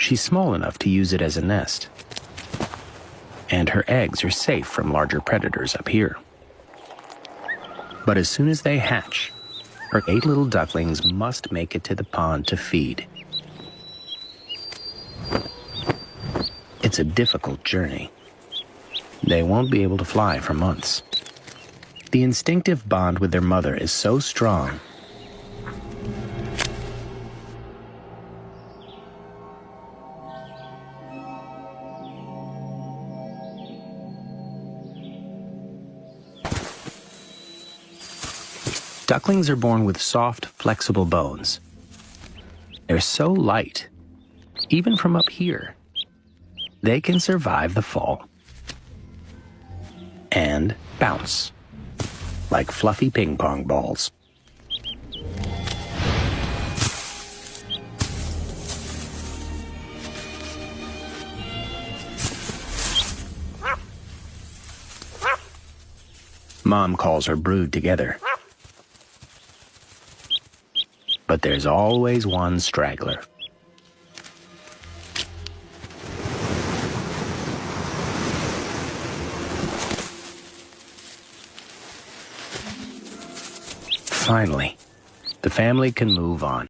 She's small enough to use it as a nest, and her eggs are safe from larger predators up here. But as soon as they hatch, her 8 little ducklings must make it to the pond to feed. It's a difficult journey. They won't be able to fly for months. The instinctive bond with their mother is so strong ducklings are born with soft, flexible bones. They're so light, even from up here, they can survive the fall and bounce like fluffy ping pong balls. Mom calls her brood together. But there's always one straggler. Finally, the family can move on.